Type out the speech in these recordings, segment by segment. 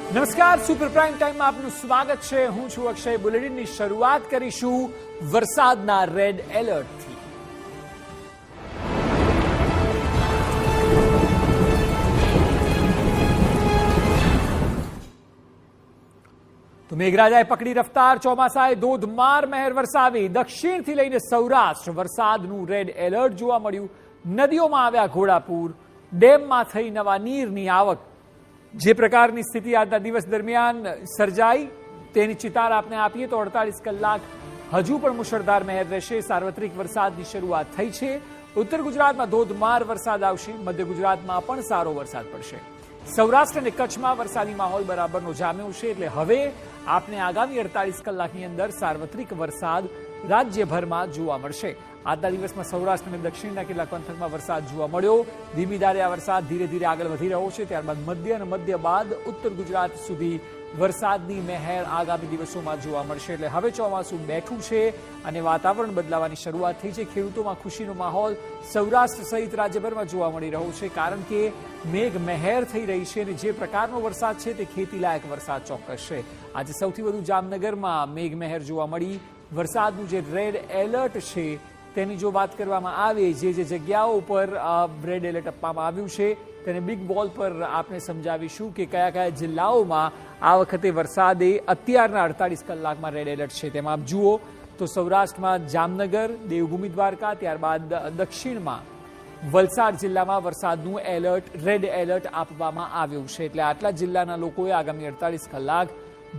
નમસ્કાર, super prime ટાઈમમાં આપનું સ્વાગત છે. હું છું અક્ષય. બુલેટિનની શરૂઆત કરીશું વરસાદના રેડ એલર્ટથી. તો મેઘરાજાએ પકડી રફતાર. ચોમાસાએ ધોધમાર મહેર વરસાવી. દક્ષિણથી લઈને સૌરાષ્ટ્ર વરસાદનું રેડ એલર્ટ જોવા મળ્યું. નદીઓમાં આવ્યા ઘોડાપૂર. ડેમમાં થઈ નવા નીરની આવક. જે પ્રકારની સ્થિતિ આજના દિવસ દરમિયાન સર્જાઈ તેની ચિતાર આપને આપીએ તો 48 કલાક હજુ પણ મુશળધાર મહેર રહેશે. સાર્વત્રિક વરસાદની શરૂઆત થઈ છે. ઉત્તર ગુજરાતમાં ધોધમાર વરસાદ આવશે. મધ્ય ગુજરાતમાં પણ સારો વરસાદ પડશે. સૌરાષ્ટ્ર અને કચ્છમાં વરસાદી માહોલ બરાબરનો જામ્યો છે. એટલે હવે આપને આગામી 48 કલાકની અંદર સાર્વત્રિક વરસાદ રાજ્યભરમાં જોવા મળશે. આજના દિવસમાં સૌરાષ્ટ્ર અને દક્ષિણના કેટલાક પંથકમાં વરસાદ જોવા મળ્યો. ધીમી ધારે આ વરસાદ ધીરે ધીરે આગળ વધી રહ્યો છે. ત્યારબાદ મધ્ય અને મધ્ય બાદ ઉત્તર ગુજરાત સુધી વરસાદની મહેર આગામી દિવસોમાં જોવા મળશે. એટલે હવે ચોમાસું બેઠું છે અને વાતાવરણ બદલાવાની શરૂઆત થઈ છે. ખેડૂતોમાં ખુશીનો માહોલ સૌરાષ્ટ્ર સહિત રાજ્યભરમાં જોવા મળી રહ્યો છે. કારણ કે મેઘ મહેર થઈ રહી છે અને જે પ્રકારનો વરસાદ છે તે ખેતીલાયક વરસાદ ચોક્કસ છે. આજે સૌથી વધુ જામનગરમાં મેઘ મહેર જોવા મળી. વરસાદનું જે રેડ એલર્ટ છે તેની જો વાત કરવામાં આવે, જે જગ્યાઓ ઉપર રેડ એલર્ટ આપવામાં આવ્યું છે તેને બિગ બોલ પર આપણે સમજાવીશું કે કયા કયા જિલ્લાઓમાં આ વખતે વરસાદે અત્યારના 48 કલાકમાં રેડ એલર્ટ છે. તેમાં આપ જુઓ તો સૌરાષ્ટ્રમાં જામનગર, દેવભૂમિ દ્વારકા, ત્યારબાદ દક્ષિણમાં વલસાડ જિલ્લામાં વરસાદનું રેડ એલર્ટ આપવામાં આવ્યું છે. એટલે આટલા જિલ્લાના લોકોએ આગામી 48 કલાક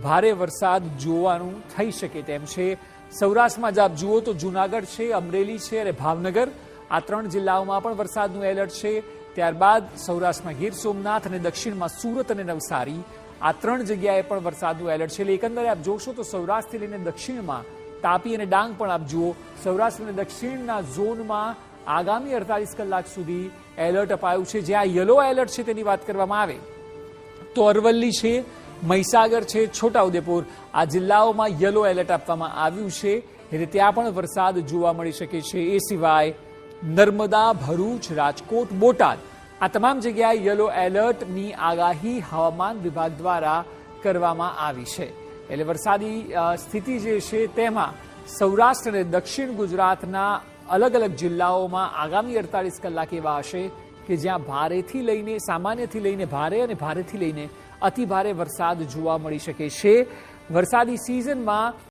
ભારે વરસાદ જોવાનું થઈ શકે તેમ છે. સૌરાષ્ટ્રમાં જ આપ જુઓ તો જૂનાગઢ છે, અમરેલી છે અને ભાવનગર, આ 3 જિલ્લાઓમાં પણ વરસાદનું એલર્ટ છે. ત્યારબાદ સૌરાષ્ટ્રમાં ગીર સોમનાથ અને દક્ષિણમાં સુરત અને નવસારી, આ 3 જગ્યાએ પણ વરસાદનું એલર્ટ છે. એટલે એકંદરે આપ જોશો તો સૌરાષ્ટ્રથી લઈને દક્ષિણમાં તાપી અને ડાંગ પણ આપ જુઓ, સૌરાષ્ટ્ર અને દક્ષિણના ઝોનમાં આગામી 48 કલાક સુધી એલર્ટ અપાયું છે. જ્યાં યલો એલર્ટ છે તેની વાત કરવામાં આવે તો અરવલ્લી છે, મહીસાગર છે, છોટાઉદેપુર, આ જિલ્લાઓમાં યલો એલર્ટ આપવામાં આવ્યું છે. એટલે ત્યાં પણ વરસાદ જોવા મળી શકે છે. એ સિવાય નર્મદા, ભરૂચ, રાજકોટ, બોટાદ, આ તમામ જગ્યાએ યલો એલર્ટની આગાહી હવામાન વિભાગ દ્વારા કરવામાં આવી છે. એટલે વરસાદી સ્થિતિ જે છે તેમાં સૌરાષ્ટ્ર અને દક્ષિણ ગુજરાતના અલગ અલગ જિલ્લાઓમાં આગામી 48 કલાક એવા હશે કે જ્યાં ભારેથી લઈને સામાન્યથી લઈને ભારે અને ભારેથી લઈને અતિ ભારે વરસાદ જોવા મળી શકે છે. વરસાદી સિઝનમાં